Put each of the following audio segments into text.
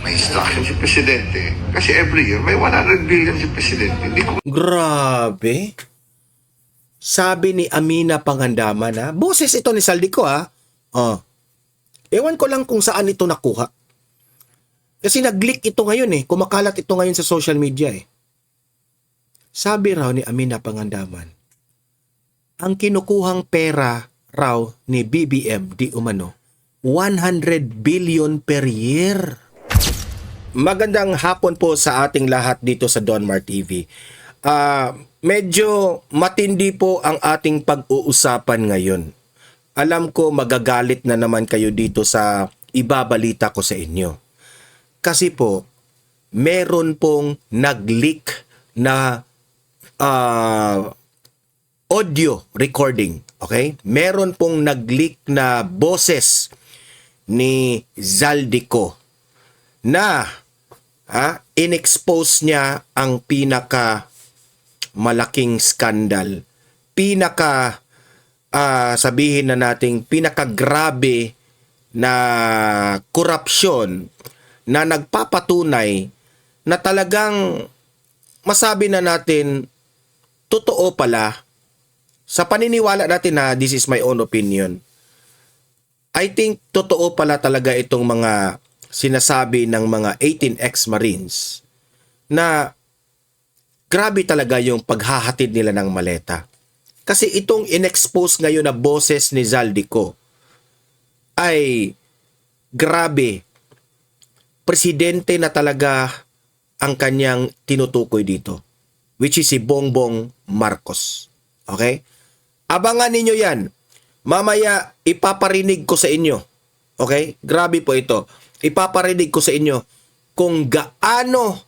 may instruction si Presidente. Kasi every year, may 100 billion si Presidente. Hindi ko Grabe. Sabi ni Amina Pangandaman, ha? Boses ito ni Saldico, ha? Oh. Ewan ko lang kung saan ito nakuha. Kasi nag-leak ito ngayon, eh. Kumakalat ito ngayon sa social media, eh. Sabi raw ni Amina Pangandaman, ang kinukuhang pera raw ni BBM di umano, 100 billion per year. Magandang hapon po sa ating lahat dito sa Donmar TV. Medyo matindi po ang ating pag-uusapan ngayon. Alam ko magagalit na naman kayo dito sa ibabalita ko sa inyo. Kasi po, meron pong nag-leak na audio recording. Okay? Meron pong nag-leak na boses ni Zaldico na in-expose niya ang pinaka malaking skandal, sabihin na nating pinakagrabe na korupsyon na nagpapatunay na talagang masabi na natin totoo pala sa paniniwala natin na this is my own opinion. I think totoo pala talaga itong mga sinasabi ng mga 18 ex-Marines na grabe talaga yung paghahatid nila ng maleta. Kasi itong in-expose ngayon na boses ni Zaldico ay grabe. Presidente na talaga ang kanyang tinutukoy dito, which is si Bongbong Marcos. Okay? Abangan ninyo yan. Mamaya ipaparinig ko sa inyo. Okay? Grabe po ito. Ipaparinig ko sa inyo kung gaano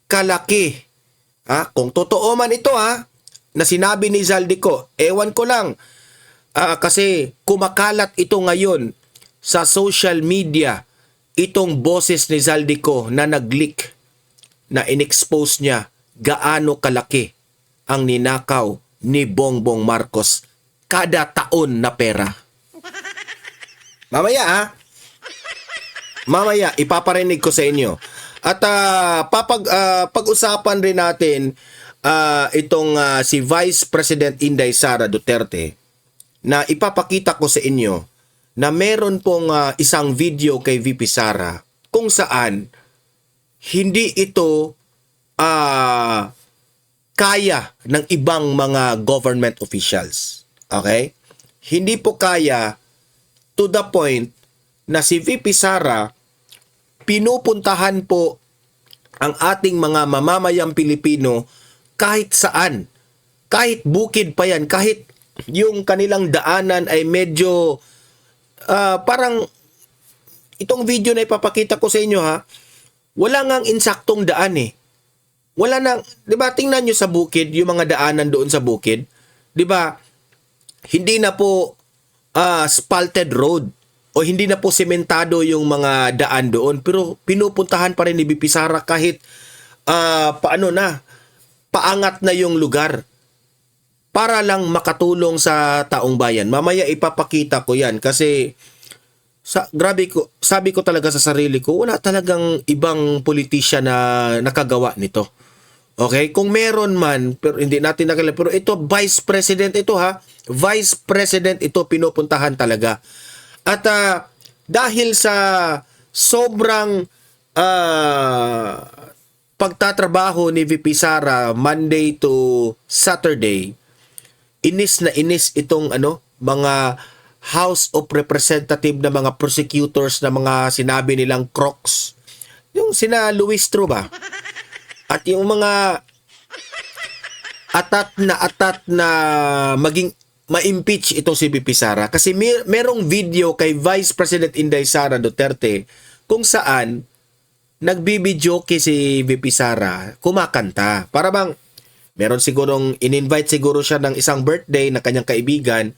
kalaki, kung totoo man ito na sinabi ni Zaldico, ewan ko lang, kasi kumakalat ito ngayon sa social media, itong boses ni Zaldico na nag-leak, na in-expose niya gaano kalaki ang ninakaw ni Bongbong Marcos kada taon na pera. Mamaya, ipaparinig ko sa inyo. At pag-usapan rin natin itong si Vice President Inday Sara Duterte na ipapakita ko sa inyo na meron pong isang video kay VP Sara kung saan hindi ito kaya ng ibang mga government officials. Okay? Hindi po kaya to the point na si VP Sara pinupuntahan po ang ating mga mamamayang Pilipino kahit saan. Kahit bukid pa yan, kahit yung kanilang daanan ay medyo parang itong video na ipapakita ko sa inyo wala ngang insaktong daan eh. Wala nang, 'di ba? Tingnan niyo sa bukid, yung mga daanan doon sa bukid, 'di ba? Hindi na po asphalted road o hindi na po sementado yung mga daan doon, pero pinupuntahan pa rin ni VP Sara kahit paangat na yung lugar para lang makatulong sa taong bayan. Mamaya ipapakita ko yan kasi sabi ko talaga sa sarili ko, wala talagang ibang politisyan na nakagawa nito. Okay? Kung meron man, pero hindi natin nakilala, pero ito, Vice President ito Vice President ito, pinupuntahan talaga. At dahil sa sobrang pagtatrabaho ni VP Sara Monday to Saturday, inis na inis itong mga House of Representative na mga prosecutors na mga sinabi nilang crocs. Yung sina Luis Tro ba? At yung mga atat na maging ma-impeach ito si VP Sara. Kasi merong video kay Vice President Inday Sara Duterte kung saan nagbibidyoke si VP Sara kumakanta. Para bang meron sigurong in-invite siguro siya ng isang birthday na kanyang kaibigan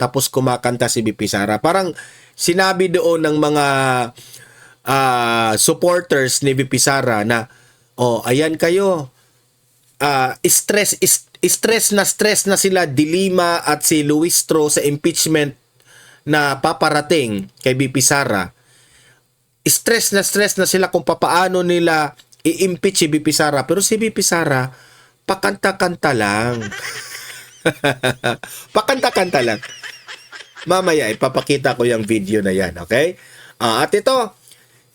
tapos kumakanta si VP Sara. Parang sinabi doon ng mga supporters ni VP Sara na ayan kayo, stress na sila Dilima at si Luis Tro sa impeachment na paparating kay VP Sara. stress na sila kung papaano nila i-impeach si BP Sara. Pero si BP Sara, pakanta-kanta lang. Pakanta-kanta lang. Mamaya, ipapakita ko yung video na yan, okay? At ito,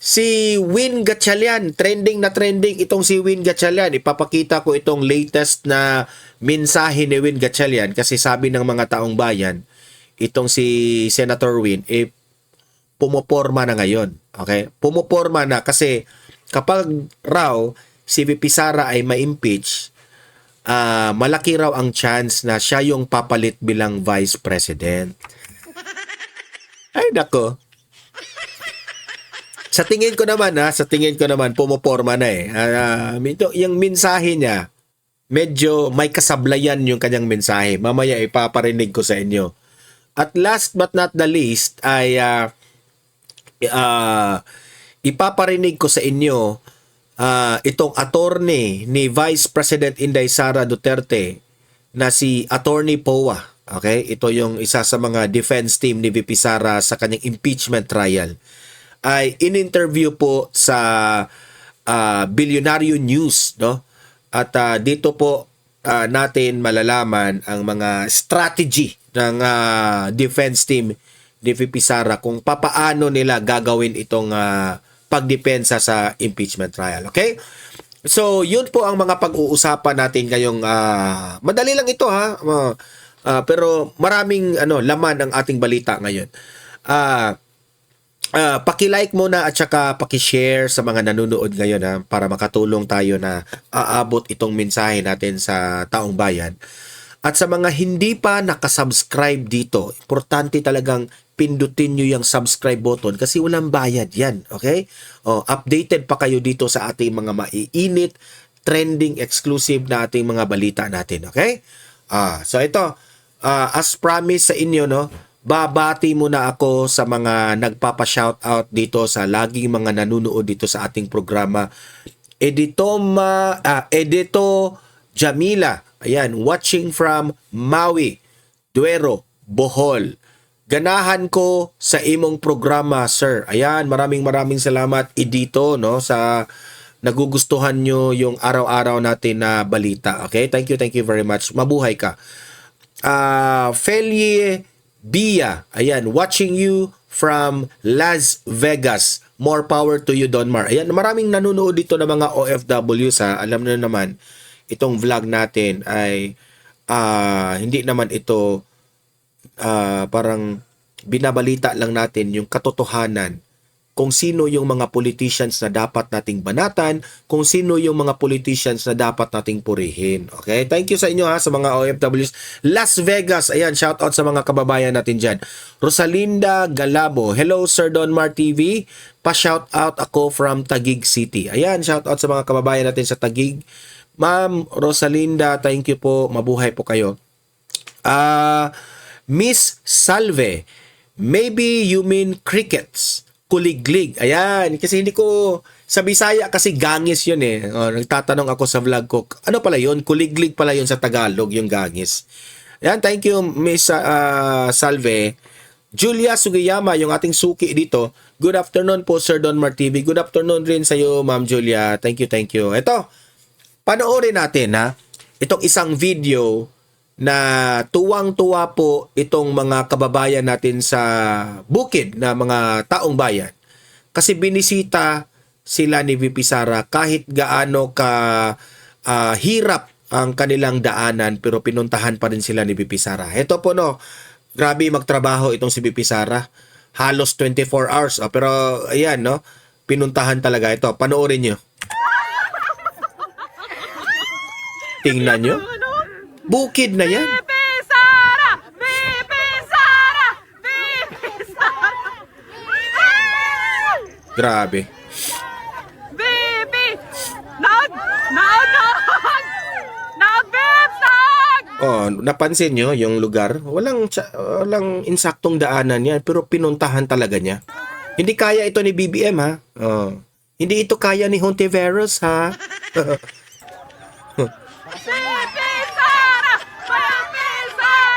si Win Gatchalian, trending na trending itong si Win Gatchalian. Ipapakita ko itong latest na mensahe ni Win Gatchalian kasi sabi ng mga taong bayan, itong si Senator Win, pumoporma na ngayon. Okay? Pumoporma na kasi kapag raw si VP Sara ay ma-impeach, malaki raw ang chance na siya yung papalit bilang Vice President. Ay, nako. Sa tingin ko naman, pumoporma na eh. Yung mensahe niya, medyo may kasablayan yung kanyang mensahe. Mamaya ipaparinig ko sa inyo. At last but not the least ay ipaparinig ko sa inyo itong attorney ni Vice President Inday Sara Duterte na si Attorney Poa. Okay? Ito yung isa sa mga defense team ni VP Sara sa kanyang impeachment trial. Ay in-interview po sa Billionario News, no? At dito po natin malalaman ang mga strategy ng defense team ni VP Sara kung papaano nila gagawin itong pagdepensa sa impeachment trial. Okay? So, yun po ang mga pag-uusapan natin ngayong madali lang ito ha. Pero maraming laman ang ating balita ngayon. Paki-like muna at saka paki-share sa mga nanonood ngayon ha, para makatulong tayo na aabot itong mensahe natin sa taong bayan. At sa mga hindi pa nakasubscribe dito, importante talagang pindutin nyo yung subscribe button kasi walang bayad yan. Okay? Updated pa kayo dito sa ating mga maiinit, trending, exclusive na ating mga balita natin. Okay? So ito, as promised sa inyo, no, babati muna ako sa mga nagpapa-shoutout dito sa laging mga nanonood dito sa ating programa. Edito Jamila, ayan, watching from Maui, Duero, Bohol. Ganahan ko sa imong programa, sir. Ayan, maraming salamat Edito, no, sa nagugustuhan nyo yung araw-araw natin na balita. Okay? Thank you very much. Mabuhay ka. Felie Bia, ayan, watching you from Las Vegas. More power to you, Don Mar. Ayan, maraming nanonood dito ng mga OFW sa, alam na naman, itong vlog natin ay hindi naman ito parang binabalita lang natin yung katotohanan kung sino yung mga politicians na dapat nating banatan, kung sino yung mga politicians na dapat nating purihin. Okay? Thank you sa inyo ha, sa mga OFWs. Las Vegas, ayan, shout out sa mga kababayan natin dyan. Rosalinda Galabo, hello Sir Don Mar TV, pa-shout out ako from Taguig City. Ayan, shout out sa mga kababayan natin sa Taguig. Ma'am Rosalinda, thank you po, mabuhay po kayo. Miss Salve, maybe you mean crickets. Kuliglig. Ayan. Kasi hindi ko sa Bisaya kasi gangis yun eh. Nagtatanong ako sa vlog ko. Ano pala yun? Kuliglig pala yun sa Tagalog, yung gangis. Ayan. Thank you, Miss Salve. Julia Sugiyama, yung ating suki dito. Good afternoon po, Sir Don Mar TV. Good afternoon rin sa iyo, Ma'am Julia. Thank you. Ito, panoorin natin ha. Itong isang video na tuwang-tuwa po itong mga kababayan natin sa bukid na mga taong bayan. Kasi binisita sila ni VP Sara kahit gaano ka hirap ang kanilang daanan pero pinuntahan pa rin sila ni VP Sara. Ito po no, grabe magtrabaho itong si VP Sara. Halos 24 hours. Pero ayan no, pinuntahan talaga ito. Panoorin nyo. Tingnan nyo. Bukid na yan. VP Sara! VP Sara! VP Sara! Grabe. VP! Nag-VP! Napansin nyo yung lugar? Walang insaktong daanan yan, pero pinuntahan talaga niya. Hindi kaya ito ni BBM ha. Hindi ito kaya ni Hontiveros ha. VP Sara! VP Sara!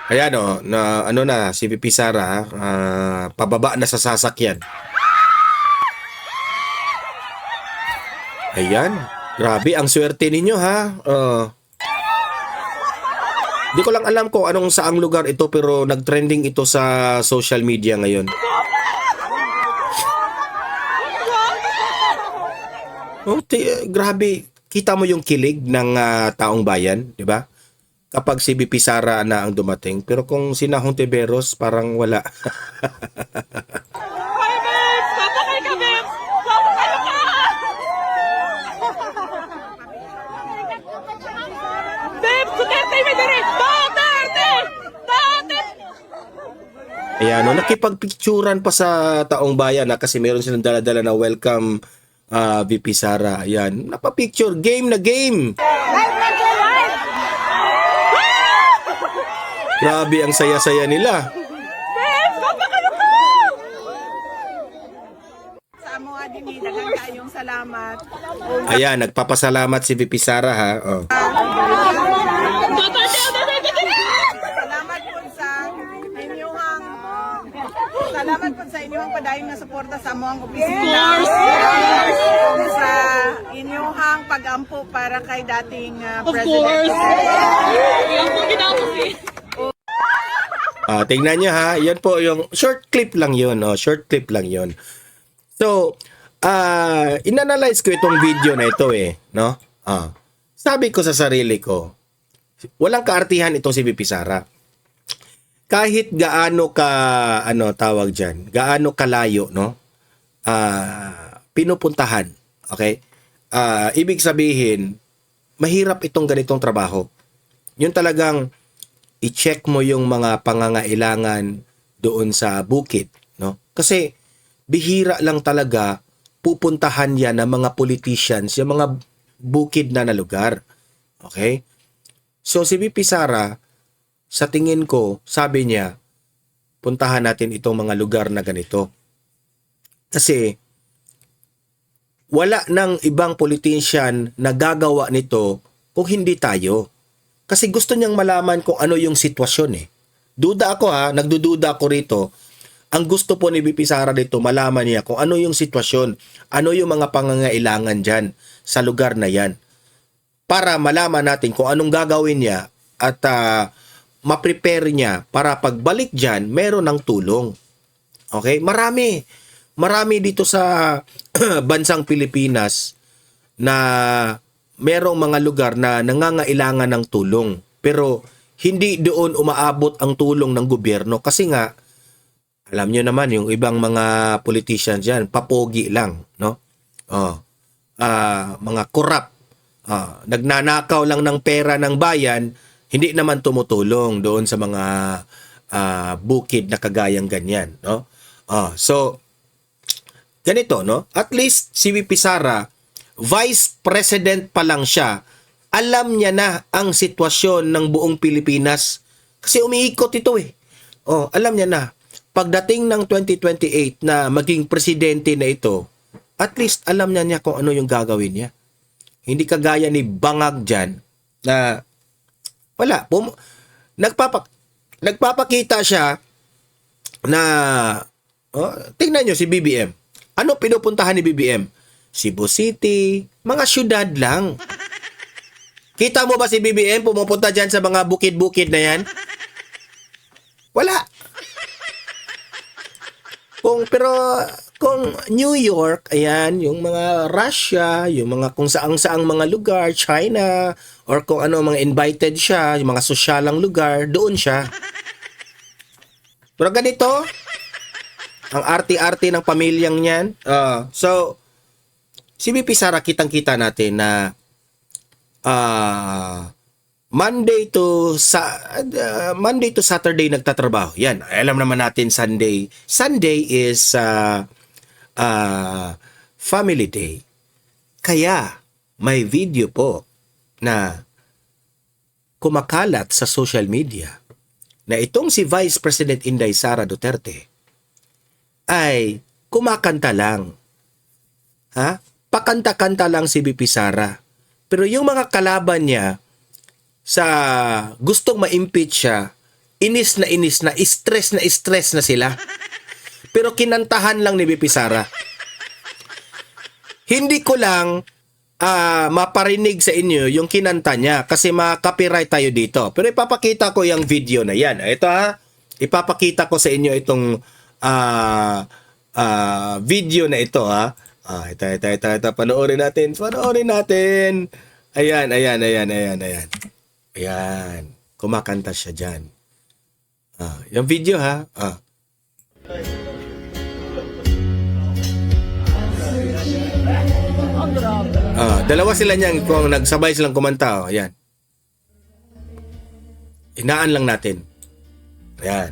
Ayan o, na ano na, si VP Sara, pababa na sa sasakyan. Ayan, grabe, ang swerte ninyo ha. Di ko lang alam kung anong saang lugar ito pero nag-trending ito sa social media ngayon. Grabe, kita mo yung kilig ng taong bayan, di ba? Kapag si VP Sara na ang dumating. Pero kung si Nahong Tiberos, parang wala. Hi, babes! Papakay ka, babes! Papakay ka! Babes, Duterte may diri! Duterte! Duterte! Ayan, no, nakipagpicturan pa sa taong bayan kasi meron silang dala-dala na welcome VP Sara. Ayan, napapicture, game na game. Grabe, ang saya-saya nila. Babes, papakay ka! Sa amo din daghang kayong salamat. Ayan, nagpapasalamat si VP Sara ha. Oh. Duterte! Salamat po sa inyong padayon nga suporta sa among opisina. Kung sa inyong pag-ampo para kay dating President. Yung po ginamos eh. Tingnan nyo ha, yan po yung short clip lang yun. Short clip lang yun. So, inanalyze ko itong video na ito no? Sabi ko sa sarili ko, walang kaartihan itong si VP Sara. Kahit gaano ka, tawag dyan, gaano kalayo, no? Pinupuntahan, okay? Ibig sabihin, mahirap itong ganitong trabaho. Yung talagang, i-check mo yung mga pangangailangan doon sa bukid, no? Kasi bihira lang talaga pupuntahan yan ng mga politicians, yung mga bukid na lugar. Okay? So si VP Sara, sa tingin ko, sabi niya, puntahan natin itong mga lugar na ganito. Kasi wala nang ibang politician na gagawa nito kung hindi tayo. Kasi gusto niyang malaman kung ano yung sitwasyon Duda ako nagdududa ako rito. Ang gusto po ni VP Sara dito, malaman niya kung ano yung sitwasyon, ano yung mga pangangailangan dyan sa lugar na yan. Para malaman natin kung anong gagawin niya at ma-prepare niya para pagbalik dyan, meron ng tulong. Okay? Marami dito sa bansang Pilipinas na merong mga lugar na nangangailangan ng tulong. Pero hindi doon umaabot ang tulong ng gobyerno kasi nga, alam nyo naman, yung ibang mga politicians dyan, papogi lang, no? Mga corrupt, nagnanakaw lang ng pera ng bayan, hindi naman tumutulong doon sa mga bukid na kagayang ganyan, no? So, ganito, no? At least si VP Sara, Vice President pa lang siya, alam niya na ang sitwasyon ng buong Pilipinas kasi umiikot ito alam niya na. Pagdating ng 2028 na maging presidente na ito, at least alam niya kung ano yung gagawin niya. Hindi kagaya ni Bangag dyan na wala. Nagpapakita siya na tingnan nyo si BBM. Ano pinupuntahan ni BBM? Cebu City, mga syudad lang. Kita mo ba si BBM pumupunta dyan sa mga bukid-bukid na yan? Wala. Kung New York, ayan, yung mga Russia, yung mga kung saang-saang mga lugar, China, or kung ano mga invited siya, yung mga sosyalang lugar, doon siya. Pero ganito, ang arti-arti ng pamilyang niyan. So, si VP Sara, kitang-kita natin na Monday to Saturday nagtatrabaho. Yan, alam naman natin Sunday. Sunday is family day. Kaya may video po na kumakalat sa social media na itong si Vice President Inday Sara Duterte ay kumakanta lang. Pakanta-kanta lang si VP Sara. Pero yung mga kalaban niya sa gustong ma-impeach siya, inis na, stress na sila. Pero kinantahan lang ni BP Sara. Hindi ko lang maparinig sa inyo yung kinanta niya kasi ma-copyright tayo dito. Pero ipapakita ko yung video na yan. Ito ha, ipapakita ko sa inyo itong video na ito ha. Ito. Panoorin natin. Ayan. Ayan. Kumakanta siya dyan. Yung video ha. Dalawa sila niyang kung nagsabay silang kumanta. Ayan. Inaan lang natin. Ayan.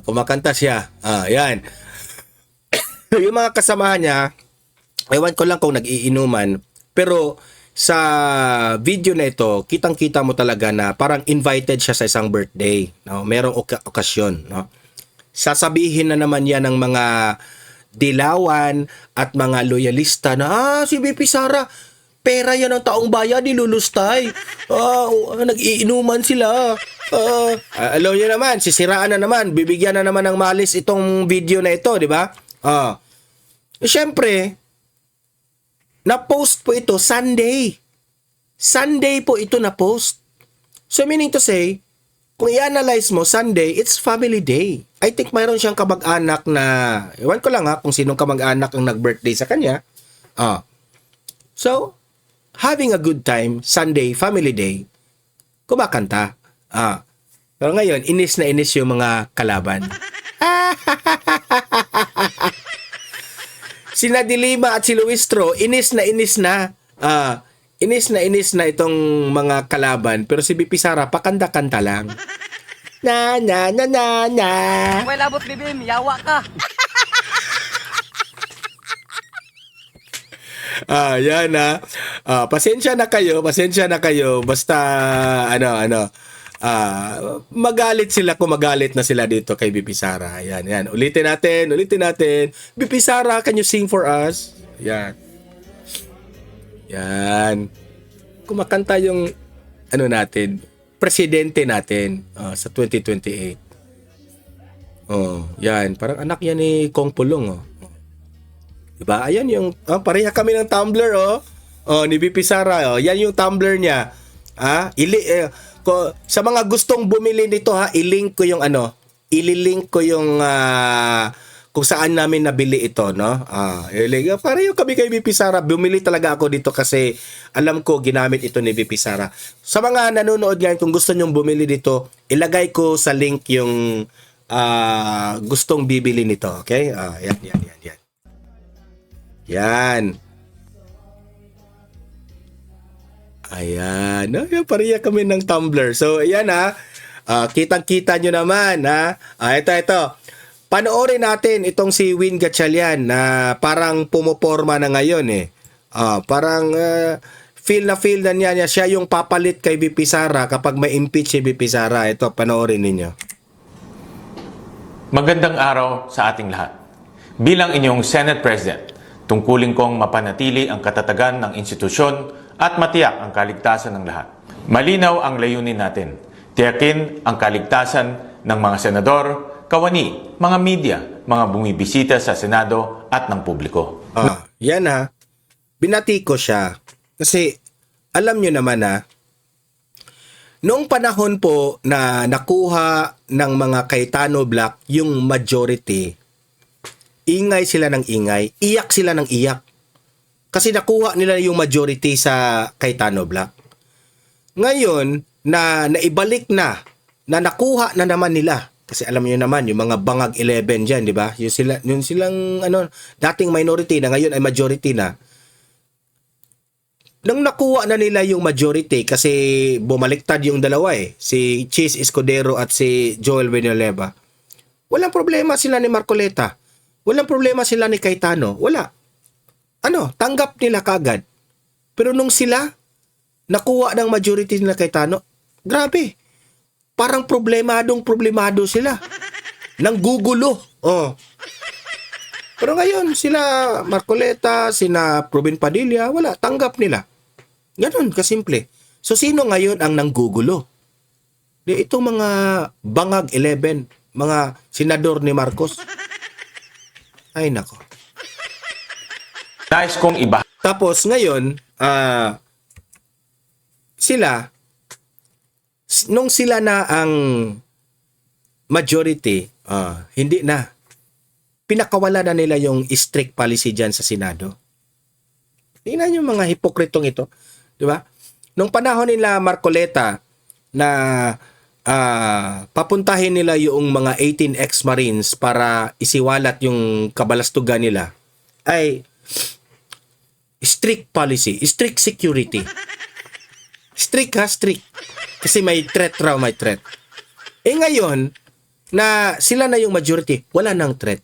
Kumakanta siya. Ayan. Yung mga kasamahan niya, ewan ko lang kung nag-iinuman, pero sa video na ito, kitang-kita mo talaga na parang invited siya sa isang birthday. No? Merong okasyon. No? Sasabihin na naman yan ng mga dilawan at mga loyalista na, si BP Sara, pera yan ng taong bayan, nilulustay. Nag-iinuman sila. Alam nyo naman, sisiraan na naman, bibigyan na naman ng malis itong video na ito, di ba? Siyempre, na-post po ito Sunday. Sunday po ito na-post. So meaning to say, kung i-analyze mo, Sunday, it's family day. I think mayroon siyang kamag-anak na, ewan ko lang ha, kung sinong kamag-anak ang nag-birthday sa kanya. So, having a good time, Sunday, family day, kumakanta. Pero ngayon, inis na inis yung mga kalaban. Sina Dilima at si Luistro, inis na inis na. Inis na itong mga kalaban. Pero si BP Sara, pakanta-kanta lang. Na. May labot, bibim. Yawa ka. Yan ha. Pasensya na kayo. Basta, magalit sila kung magalit na sila dito kay BP Sara. Yan. Ulitin natin. BP Sara, can you sing for us? Yan. Kumakanta yung presidente natin sa 2028. Yan. Parang anak yan ni Kong Pulong. Diba? Ayan yung, pareha kami ng Tumblr, ni BP Sara, yan yung Tumblr niya. Sa mga gustong bumili nito, ililink ko yung kung saan namin nabili ito, no? Pareho kami kay BP Sara. Bumili talaga ako dito kasi alam ko ginamit ito ni BP Sara. Sa mga nanonood ngayon, kung gusto nyong bumili dito, ilagay ko sa link yung gustong bibili nito, okay? Yan. Ayan. Pareha kami ng Tumblr. So, ayan kitang-kita nyo naman, Ito. Panoorin natin itong si Win Gatchalian na parang pumoporma na ngayon parang feel na niya siya yung papalit kay BP Sara kapag may impeach si BP Sara. Ito, panoorin ninyo. Magandang araw sa ating lahat. Bilang inyong Senate President, tungkulin kong mapanatili ang katatagan ng institusyon at matiyak ang kaligtasan ng lahat. Malinaw ang layunin natin. Tiyakin ang kaligtasan ng mga senador, kawani, mga media, mga bumibisita sa Senado at ng publiko. Yan binati ko siya. Kasi alam nyo naman noong panahon po na nakuha ng mga Cayetano Black yung majority, ingay sila ng ingay, iyak sila ng iyak. Kasi nakuha nila yung majority sa Cayetano Black. Ngayon, na naibalik na nakuha na naman nila. Kasi alam niyo naman, yung mga bangag 11 dyan, di ba? Yung silang dating minority na ngayon ay majority na. Nang nakuha na nila yung majority, kasi bumaliktad yung dalawa si Chis Escudero at si Joel Villanueva. Walang problema sila ni Marcoleta. Walang problema sila ni Cayetano. Wala. Tanggap nila kagad. Pero nung sila nakuha ng majority nila Cayetano, grabe. Parang problemado sila. Nanggugulo. Pero ngayon, sila Marcoleta, sina Provin Padilla, wala. Tanggap nila. Ganun, kasimple. So sino ngayon ang nanggugulo? Di itong mga bangag 11, mga senador ni Marcos. Ay nako. Nais kong iba Tapos ngayon, nung sila na ang majority, hindi na. Pinakawala na nila yung strict policy dyan sa Senado. Tingnan yung mga hipokritong ito. Di ba? Nung panahon nila Marcoleta na papuntahin nila yung mga 18 ex-Marines para isiwalat yung kabalastugan nila, ay strict policy, strict security. Strict ha, strict. Kasi may threat raw, may threat. Ngayon, na sila na yung majority, wala nang threat.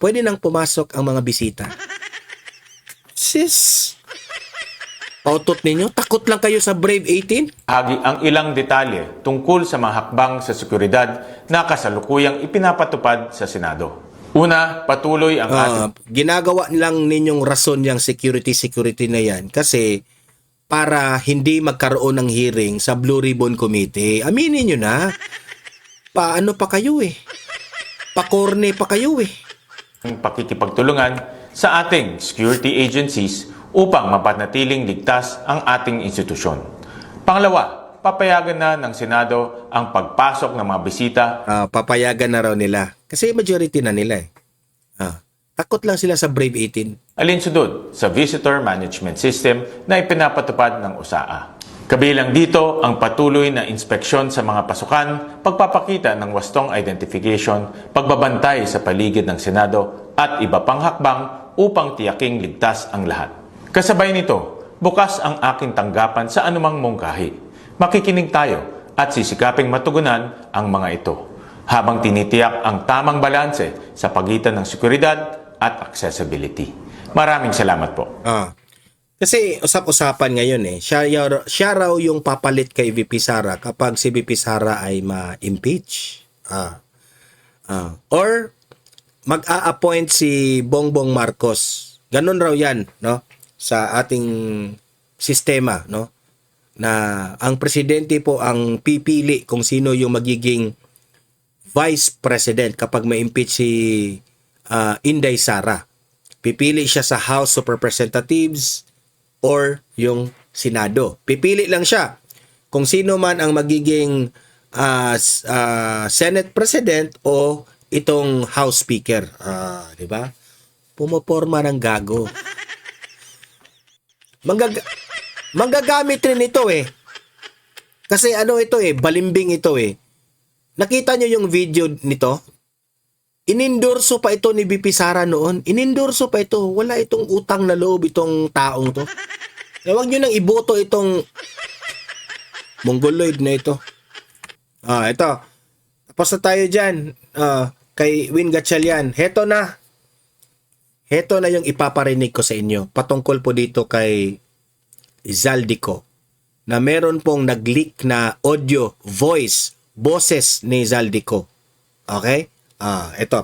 Pwede nang pumasok ang mga bisita. Sis, pautot ninyo? Takot lang kayo sa Brave 18? bahagi ang ilang detalye tungkol sa mga hakbang sa seguridad na kasalukuyang ipinapatupad sa Senado. Una, patuloy ang ating Ginagawa lang ninyong rason yung security na yan kasi para hindi magkaroon ng hearing sa Blue Ribbon Committee. Aminin nyo na. Paano pa kayo Pakorne pa kayo pakikipagtulungan sa ating security agencies upang mapanatiling ligtas ang ating institusyon. Pangalawa, papayagan na ng Senado ang pagpasok ng mga bisita. Papayagan na raw nila. Kasi majority na nila Takot lang sila sa Brave 18. Alinsunod sa Visitor Management System na ipinapatupad ng USAA. Kabilang dito ang patuloy na inspeksyon sa mga pasukan, pagpapakita ng wastong identification, pagbabantay sa paligid ng Senado at iba pang hakbang upang tiyaking ligtas ang lahat. Kasabay nito, bukas ang aking tanggapan sa anumang mungkahi. Makikinig tayo at sisikaping matugunan ang mga ito habang tinitiyak ang tamang balanse sa pagitan ng seguridad at accessibility. Maraming salamat po. Kasi usap-usapan ngayon siya raw yung papalit kay VP Sara kapag si VP Sara ay ma-impeach. Or mag-a-appoint si Bongbong Marcos. Ganun raw yan, no? Sa ating sistema, no? Na ang presidente po ang pipili kung sino yung magiging vice president kapag ma-impeach si Inday Sara. Pipili siya sa House of Representatives or yung Senado. Pipili lang siya kung sino man ang magiging Senate President o itong House Speaker. Di ba? Pumoporma ng gago. Manggagamit rin ito Kasi ito balimbing ito Nakita nyo yung video nito? Inendorso pa ito ni VP Sara noon. Inendorso pa ito. Wala itong utang na loob itong taong to. Huwag nyo nang iboto itong mongoloid na ito. Ito. Tapos na tayo dyan. Kay Win Gatchalian. Heto na yung ipaparinig ko sa inyo. Patungkol po dito kay Zaldico. Na meron pong nag-leak na audio, boses ni Zaldico. Okay? Ito,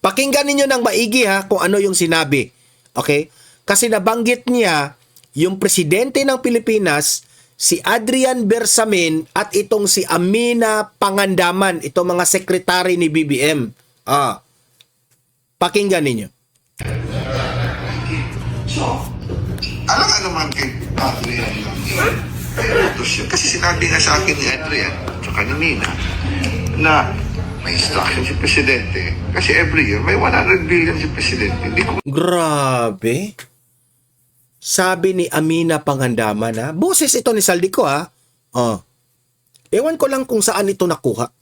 pakinggan ninyo ng maigi kung ano yung sinabi. Okay? Kasi nabanggit niya yung presidente ng Pilipinas, si Adrian Bersamin at itong si Amina Pangandaman, itong mga sekretary ni BBM. Pakinggan ninyo. So, alam naman kay Adrian kasi sinabi nga sa akin ni Adrian at ni Nina na may instruction si Presidente. Kasi every year, may 100 billion si Presidente. Hindi ko Grabe. Sabi ni Amina Pangandaman boses ito ni Zaldico Ewan ko lang kung saan ito nakuha.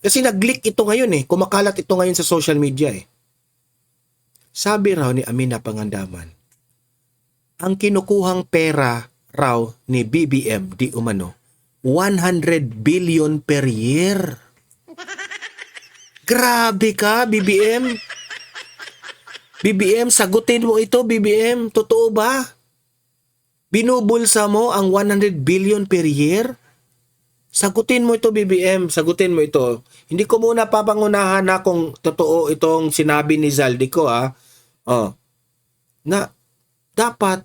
Kasi nag-leak ito ngayon Kumakalat ito ngayon sa social media Sabi raw ni Amina Pangandaman, ang kinukuhang pera raw ni BBM di umano, 100 billion per year. Grabe ka, BBM. BBM, sagutin mo ito, BBM. Totoo ba? Binubulsa mo ang 100 billion per year? Sagutin mo ito, BBM. Sagutin mo ito. Hindi ko muna papangunahan na kung totoo itong sinabi ni Zaldico Na dapat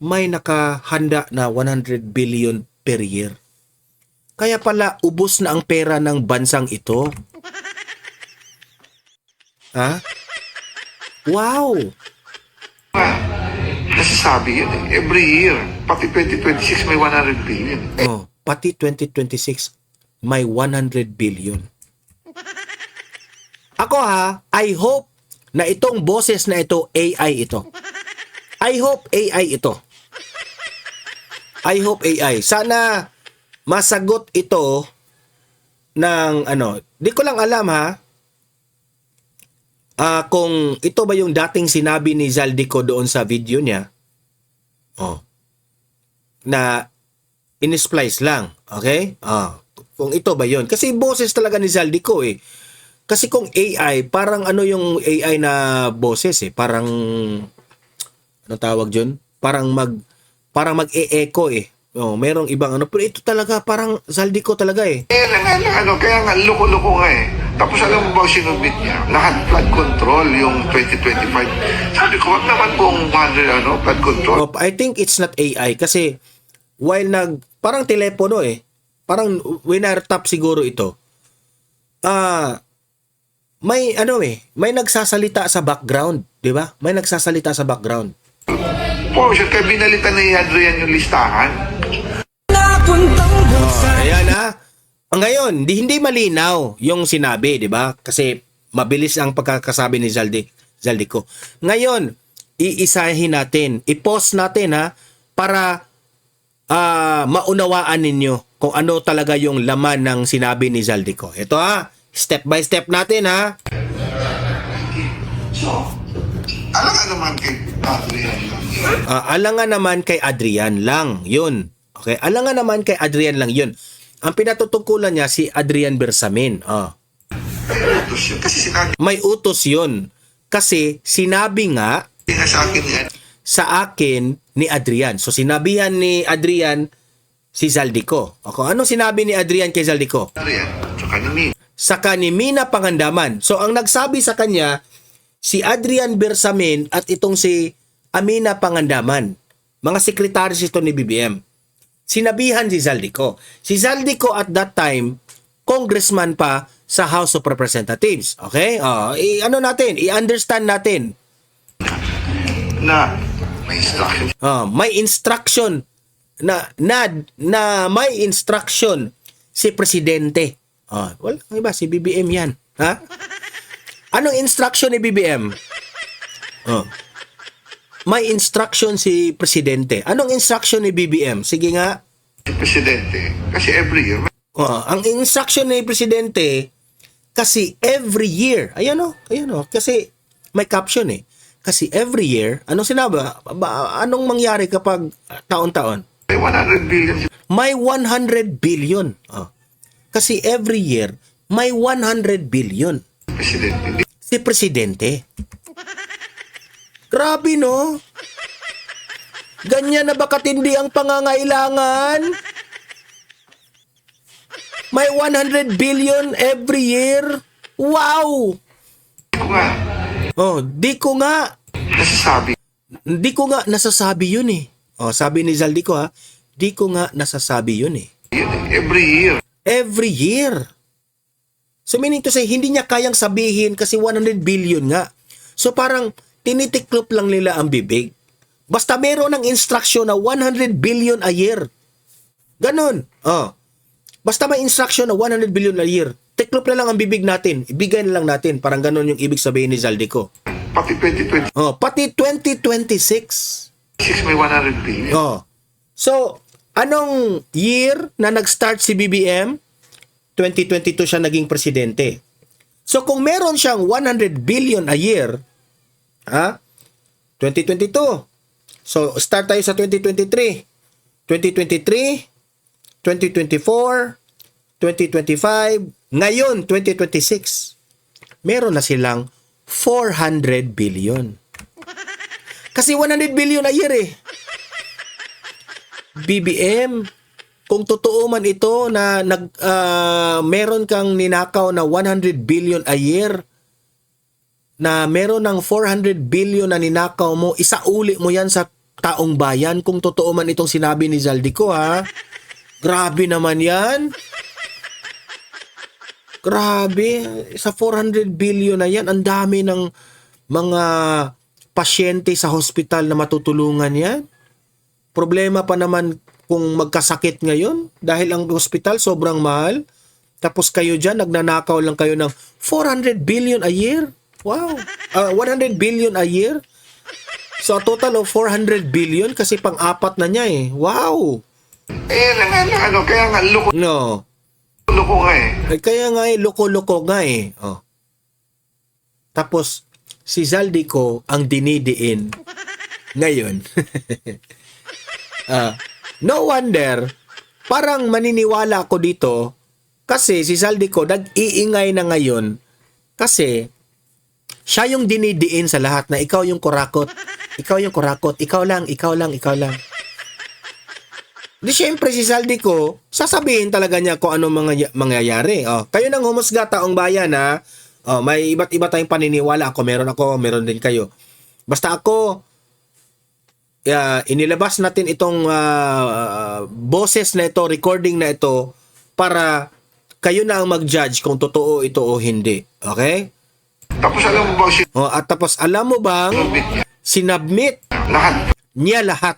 may nakahanda na 100 billion per year. Kaya pala ubos na ang pera ng bansang ito. Ha? Wow! Nasasabi yun eh. Every year. Pati 2026 may 100 billion. Oh, pati 2026 may 100 billion. Ako ha, I hope na itong boses na ito, AI ito. I hope AI ito. I hope AI. Sana masagot ito ng ano, di ko lang alam ha, kung ito ba yung dating sinabi ni Zaldico doon sa video niya, na in-splice lang, okay? Kung ito ba yun. Kasi boses talaga ni Zaldico eh. Kasi kung AI, parang ano yung AI na boses eh, parang, ano tawag dyan? Parang mag-e-echo eh. Merong ibang ano, pero ito talaga parang Zaldico talaga eh. Kaya nga, loko-loko nga eh. Tapos alam mo ba sinubmit niya? Lahat flood control yung 2025. Sabi ko, wag naman buong flood control. I think it's not AI kasi while parang telepono eh. Parang winartap siguro ito. May may nagsasalita sa background, 'di ba? May nagsasalita sa background. Portion, kaya binalitan ni Adrian yung listahan. Ayan ha. Ngayon, hindi malinaw yung sinabi, 'di ba? Kasi mabilis ang pagkakasabi ni Zaldico. Ngayon, iisahin natin, i-pause natin ha para maunawaan ninyo kung ano talaga yung laman ng sinabi ni Zaldico. Ito ha, step by step natin ha. So, alangan naman kay Adrian lang. Alangan naman kay Adrian lang, yun. Okay, alangan naman kay Adrian lang yun. Ang pinatutungkulan niya si Adrian Bersamin. Utos yun. Kasi sinabi May utos yun. Kasi sinabi nga nga sa akin ni sa akin ni Adrian. So sinabihan ni Adrian si Zaldico. Okay, ano sinabi ni Adrian kay Zaldico? Adrian, tsaka ni Min. Sa Mina Pangandaman. So ang nagsabi sa kanya si Adrian Bersamin at itong si Amina Pangandaman. Mga sekretaris ito ni BBM. Sinabihan si Zaldico. Si Zaldico at that time, congressman pa sa House of Representatives. Okay? Ano natin? I-understand natin. Na may instruction. May instruction na may instruction si Presidente. Wala kang iba, si BBM yan. Ha? Anong instruction ni BBM? May instruction si Presidente. Anong instruction ni BBM? Sige nga. Si Presidente, kasi every year, Ang instruction ni Presidente, kasi every year, ayan o, kasi may caption eh. Kasi every year, anong sinabi? Anong mangyari kapag taon-taon? may 100 billion si May 100 billion. Kasi every year, may 100 billion. Presidente. Si Presidente. Grabe no? Ganyan na ba katindi ang pangangailangan? May 100 billion every year? Wow! Di ko nga nasasabi. Di ko nga nasasabi yun eh. Sabi ni Zaldico ha, di ko nga nasasabi yun eh. Yun eh, every year. Every year. So meaning to say, hindi niya kayang sabihin kasi 100 billion nga. So parang tinitiklop lang nila ang bibig. Basta meron ng instruction na 100 billion a year. Ganon. Basta may instruction na 100 billion a year. Tiklop na lang ang bibig natin. Ibigay na lang natin. Parang ganon yung ibig sabihin ni Zaldico. Pati 2026 Pati 2026. may 100 billion. So, anong year na nag-start si BBM? 2022 siya naging presidente. So, kung meron siyang 100 billion a year, 2022. So, start tayo sa 2023. 2023, 2024, 2025, ngayon, 2026. Meron na silang 400 billion. Kasi 100 billion a year eh. BBM, kung totoo man ito na meron kang ninakaw na 100 billion a year, na meron ng 400 billion na ninakaw mo, isauli mo yan sa taong bayan kung totoo man itong sinabi ni Zaldico, ha? Grabe naman yan. Grabe. Sa 400 billion na yan, ang dami ng mga pasyente sa hospital na matutulungan yan. Problema pa naman kung magkasakit ngayon dahil ang hospital sobrang mahal. Tapos kayo dyan, nagnanakaw lang kayo ng 400 billion a year. Wow. 100 billion a year. So, a total of 400 billion kasi pang-apat na niya eh. Wow. Kaya nga, No. loko nga eh. Kaya nga eh, loko-loko nga eh. Oh. Tapos, si Zaldico ang dinidiin ngayon. No wonder, parang maniniwala ako dito kasi si Zaldico nag-iingay na ngayon kasi siya yung dinidiin sa lahat na ikaw yung kurakot. Ikaw yung kurakot. Ikaw lang, ikaw lang, ikaw lang. Di syempre si Zaldico, sasabihin talaga niya kung ano mangyayari. Oh, kayo nang humusga taong bayan ha. Oh, may iba't iba tayong paniniwala. Ako, meron din kayo. Basta ako, inilabas natin itong boses na ito, recording na ito, para kayo na ang mag-judge kung totoo ito o hindi. Okay? Tapos alam mo ba, At tapos alam mo bang sinubmit lahat. niya lahat.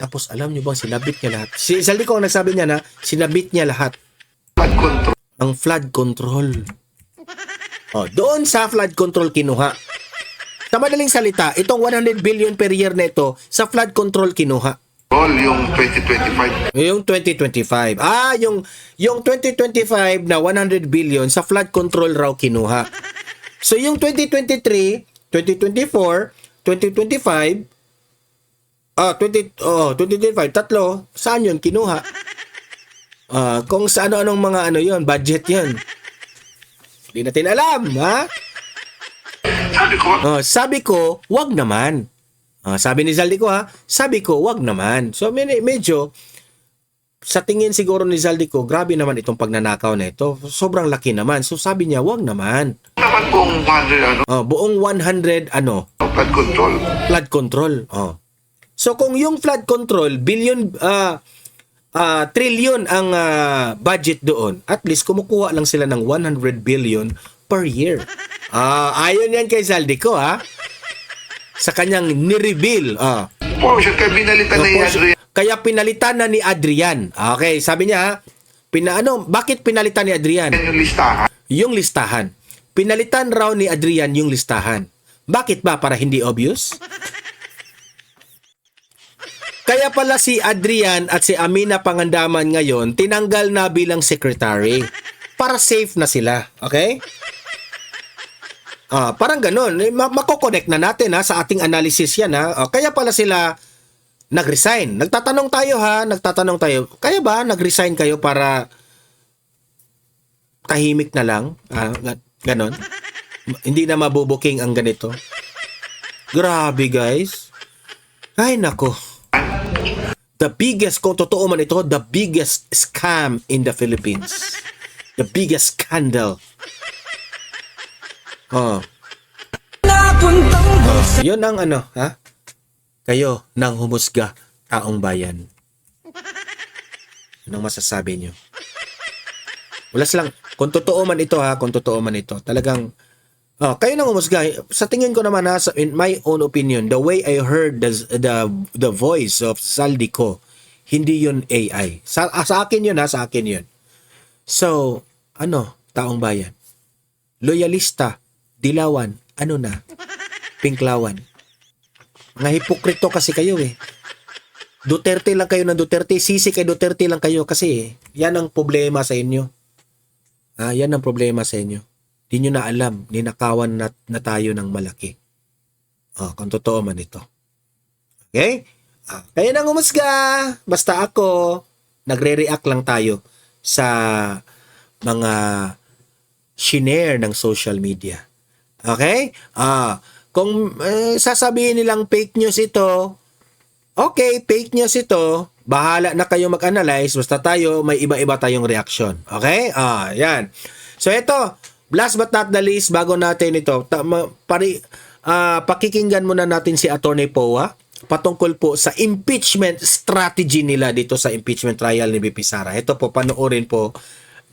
Tapos alam niyo bang sinabit niya lahat? Si Zaldico ang nagsabi niya na sinabit niya lahat. Flood control. Ang flood control. Doon sa flood control kinuha. Sa madaling salita, itong 100 billion per year na ito, sa flood control kinuha. Yung 2025. Yung 2025. Yung 2025 na 100 billion sa flood control raw kinuha. So yung 2023, 2024, 2025, 2025, tatlo, saan yun kinuha? Kung sa ano-anong mga budget yun. Hindi natin alam, ha? Sabi ko, wag naman. Sabi ni Zaldico, ha? Sabi ko, wag naman. So, medyo, sa tingin siguro ni Zaldico, grabe naman itong pagnanakaw na ito. Sobrang laki naman. So, sabi niya, wag naman. Naman buong 100, buong 100, flood control. flood control. So, kung yung flood control, trillion ang budget doon, at least kumukuha lang sila ng 100 billion per year. Ayon yan kay Zaldico, ha? Sa kanyang ni-reveal. Portion, kaya binalitan na ni Adrian. Kaya pinalitan na ni Adrian. Okay, sabi niya, bakit pinalitan ni Adrian? Yung listahan. Yung listahan. Pinalitan raw ni Adrian yung listahan. Bakit ba? Para hindi obvious? Kaya pala si Adrian at si Amina Pangandaman ngayon tinanggal na bilang secretary para safe na sila. Okay? Parang ganun. Mako-connect na natin sa ating analysis yan. Kaya pala sila nag-resign. Nagtatanong tayo. Kaya ba nag-resign kayo para tahimik na lang? Ganon. Hindi na mabubuking ang ganito. Grabe guys. Ay nako. Kung totoo man ito, the biggest scam in the Philippines. The biggest scandal. Yun ang Kayo nang humusga, taong bayan. Anong masasabi nyo? Ulas lang. Kung totoo man ito, talagang kayo nang humusga. Sa tingin ko naman in my own opinion, the way I heard the voice of Zaldico, hindi yun AI. Sa akin yun sa akin yun. So, taong bayan? Loyalista, dilawan, pinklawan. Mga hipokrito kasi kayo eh. Duterte lang kayo ng Duterte, sisi kay Duterte lang kayo kasi yan ang problema sa inyo. Yan ang problema sa inyo. Di nyo na alam, ninakawan na tayo ng malaki. Kung totoo man ito. Okay? Kaya nang umusga. Basta ako, nagre-react lang tayo sa mga shinare ng social media. Okay? Kung sasabihin nilang fake news ito, okay, fake news ito, bahala na kayo mag-analyze, basta tayo, may iba-iba tayong reaction. Okay? Yan. So ito, last but not the least, bago natin ito, pakikinggan muna natin si Attorney Poa patungkol po sa impeachment strategy nila dito sa impeachment trial ni BP Sara. Ito po, panoorin po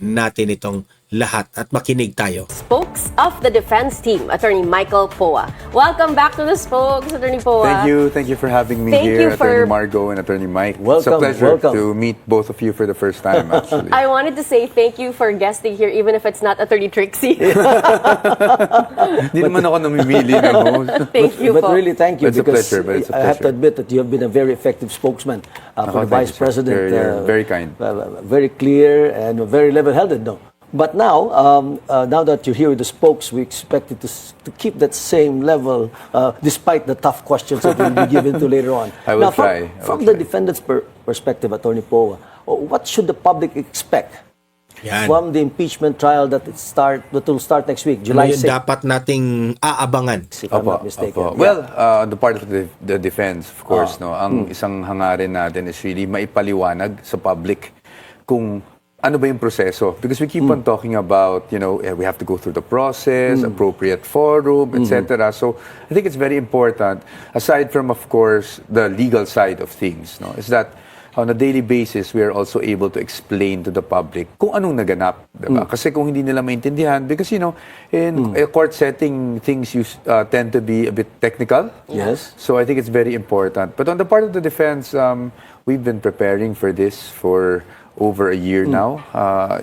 natin itong lahat at makinig tayo. Spokes of the defense team, Attorney Michael Poa. Welcome back to the Spokes, Attorney Poa. Thank you for having me Thank you here, for- Attorney Margo and Attorney Mike. It's Welcome, a pleasure welcome. to meet both of you for the first time, actually. I wanted to say thank you for guesting here, even if it's not Attorney Trixie. Hindi naman ako namimili ng host. Thank you But po. really, thank you, It's a because pleasure, but it's a I have to pleasure. admit that you have been a very effective spokesman for the thank Vice you, sir. President. You're very kind. Very clear and very level-headed, no? But now, now that you're here with the spokes, we expect you to keep that same level, despite the tough questions that you'll be given to later on. I will now, from, try. I will From the try. defendant's perspective, Attorney Poa, what should the public expect Yan. from the impeachment trial that will start next week, Ano July yung 6th, dapat nating aabangan? if I'm not mistaken? Opo. Well, on the part of the defense, of course, no, ang isang hangarin natin is really maipaliwanag sa public kung ano ba yung proseso. Because we keep on talking about, we have to go through the process, appropriate forum, etc. So I think it's very important, aside from, of course, the legal side of things, no, is that on a daily basis, we are also able to explain to the public kung anong naganap. Diba? Kasi kung hindi nila maintindihan, because, in a court setting, things tend to be a bit technical. Yes. So I think it's very important. But on the part of the defense, we've been preparing for this for over a year now.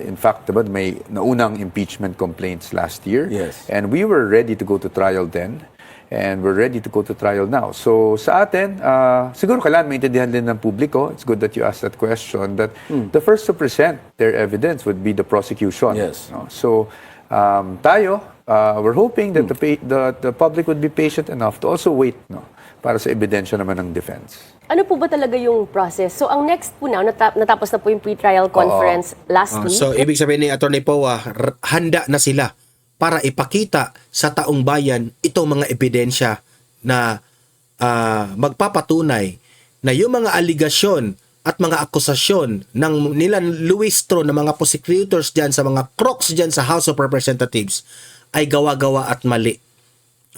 In fact, diba, may naunang impeachment complaints last year. Yes. And we were ready to go to trial then. And we're ready to go to trial now. So sa atin, siguro kailangan maintindihan din ng publiko, it's good that you asked that question, that the first to present their evidence would be the prosecution. Yes. No? So tayo, we're hoping that the public would be patient enough to also wait, no, para sa ebidensya naman ng defense. Ano po ba talaga yung process? So, ang next po natapos na po yung pre-trial conference last week. So, ibig sabihin ni Attorney Poa, handa na sila para ipakita sa taong bayan itong mga ebidensya na magpapatunay na yung mga aligasyon at mga akusasyon ng nila Luistro na mga prosecutors dyan sa mga crooks dyan sa House of Representatives ay gawa-gawa at mali.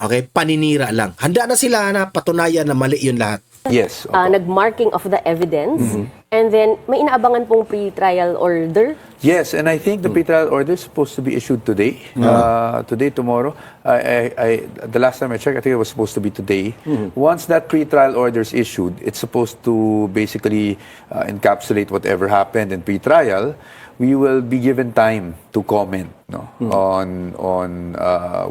Okay? Paninira lang. Handa na sila na patunayan na mali yun lahat. Yes. opo. Nag-marking of the evidence. And then, may inaabangan pong pre-trial order. Yes, and I think the pre-trial order is supposed to be issued today. Today, tomorrow. The last time I checked, I think it was supposed to be today. Once that pre-trial order is issued, it's supposed to basically encapsulate whatever happened in pre-trial. We will be given time to comment, no, on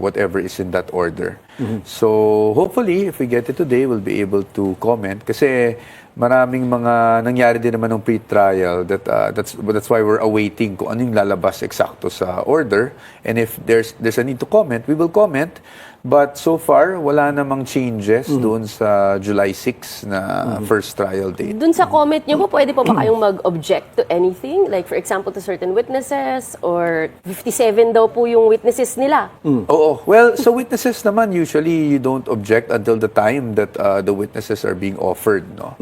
whatever is in that order. So hopefully, if we get it today, we'll be able to comment. Kasi maraming mga nangyari din naman ng pre-trial that's why we're awaiting kung ano yung lalabas eksakto sa order. And if there's a need to comment, we will comment. But so far, wala namang changes doon sa July 6 na first trial date. Dun sa comment niyo po, pwede po ba kayong mag-object to anything? Like, for example, to certain witnesses? Or 57 daw po yung witnesses nila? Oo. Well, so witnesses naman, usually you don't object until the time that the witnesses are being offered. No?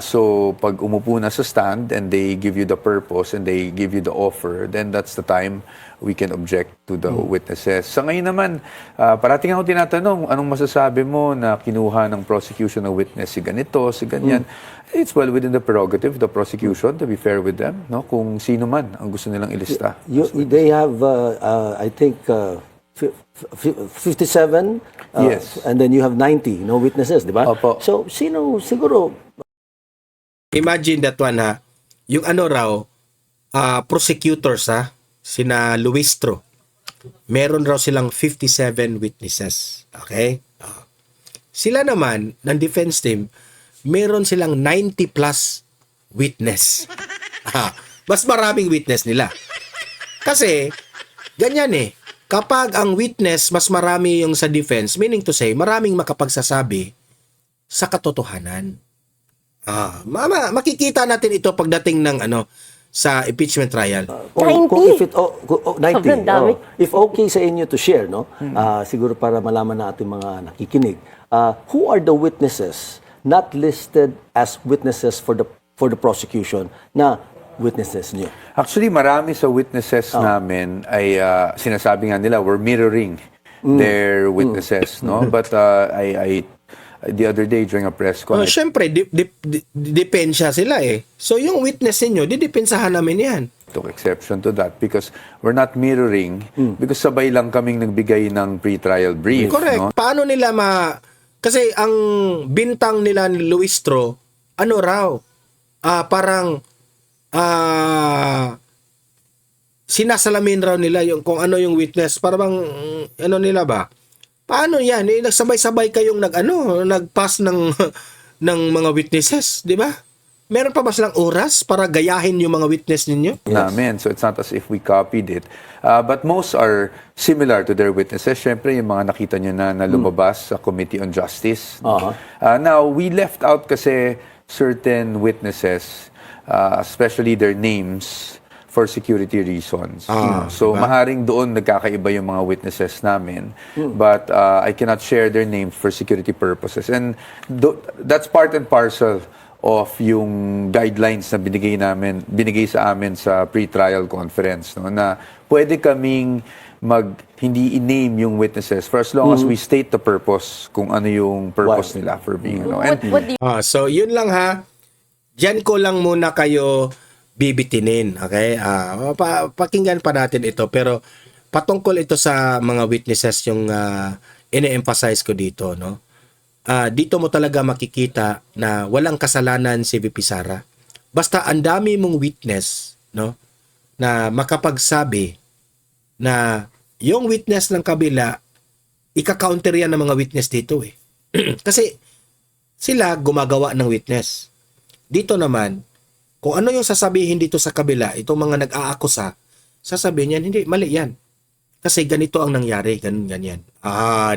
So pag umupo na sa stand and they give you the purpose and they give you the offer, then that's the time we can object to the witnesses. Sa ngayon naman, parating ako tinatanong, anong masasabi mo na kinuha ng prosecution ng witness si ganito, si ganyan? It's well within the prerogative of the prosecution to be fair with them, no? Kung sino man ang gusto nilang ilista. They have, I think, 57. Yes. And then you have 90, no witnesses, di ba? Opo. So, siguro, Imagine that one ha. Yung ano raw, prosecutors ha, sina Luistro. Meron raw silang 57 witnesses. Okay? Sila naman, ng defense team, meron silang 90 plus witness. Mas maraming witness nila. Kasi, ganyan eh. Kapag ang witness, mas marami yung sa defense, meaning to say, maraming makapagsasabi sa katotohanan. Makikita natin ito pagdating ng sa impeachment trial. kung if it, 90, Sobrang dami. if okay sa inyo to share, no? Siguro para malaman natin mga nakikinig, who are the witnesses not listed as witnesses for the prosecution na witnesses niyo? Actually, marami sa witnesses namin ay sinasabi nga nila, we're mirroring their witnesses, no? But I the other day during a press con, Siyempre, dipensya sila eh. So yung witness ninyo, didepensahan namin yan. took exception to that because we're not mirroring because sabay lang kaming nagbigay ng pre-trial brief, Correct. no? Paano nila kasi ang bintang nila ni Luistro, ano raw? Parang sinasalamin raw nila yung kung ano yung witness. Parang ano nila ba? Paano yan? Nagsabay-sabay kayong nag-pass ng ng mga witnesses, di ba? Meron pa ba silang oras para gayahin yung mga witness ninyo? Namin. So it's not as if we copied it. But most are similar to their witnesses. Siyempre, yung mga nakita nyo na lumabas sa Committee on Justice. Now, we left out kasi certain witnesses, especially their names, for security reasons. So, maaaring doon nagkakaiba yung mga witnesses namin. But I cannot share their names for security purposes. And that's part and parcel of yung guidelines na binigay sa amin sa pre-trial conference, no, na pwede kaming hindi i-name yung witnesses for as long as we state the purpose, kung ano yung purpose nila for being, ano. And What do you So, yun lang ha. Diyan ko lang muna kayo bibitinin. Okay? Pakinggan pa natin ito. Pero patungkol ito sa mga witnesses yung ine-emphasize ko dito, no? Dito mo talaga makikita na walang kasalanan si VP Sara. Basta ang dami mong witness, no, na makapagsabi na yung witness ng kabila, ika-counter yan ng mga witness dito eh. Kasi sila gumagawa ng witness. Dito naman, kung ano yung sasabihin dito sa kabila, itong mga nag-aakusa, sasabihin yan, hindi, mali yan. Kasi ganito ang nangyari, ganyan.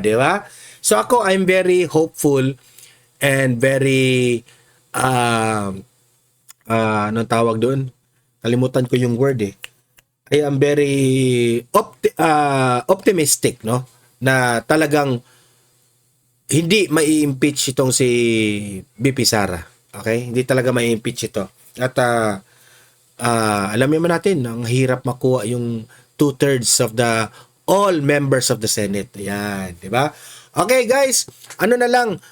Di ba? So ako, I'm very hopeful and very, anong tawag doon? Kalimutan ko yung word eh. I am very optimistic, no? Na talagang hindi mai-impeach itong si VP Sara. Okay? Hindi talaga mai-impeach ito. At alam naman natin, ang hirap makuha yung 2/3 of the all members of the Senate. Ayan, di ba? Okay guys, ano na lang,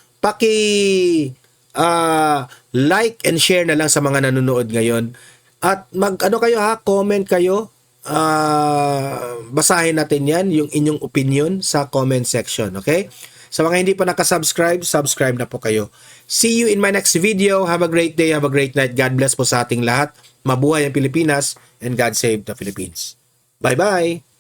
like and share na lang sa mga nanonood ngayon. At comment kayo. Basahin natin yan, yung inyong opinion sa comment section, okay? Sa mga hindi pa nakasubscribe, subscribe na po kayo. See you in my next video. Have a great day, have a great night. God bless po sa ating lahat. Mabuhay ang Pilipinas and God save the Philippines. Bye-bye!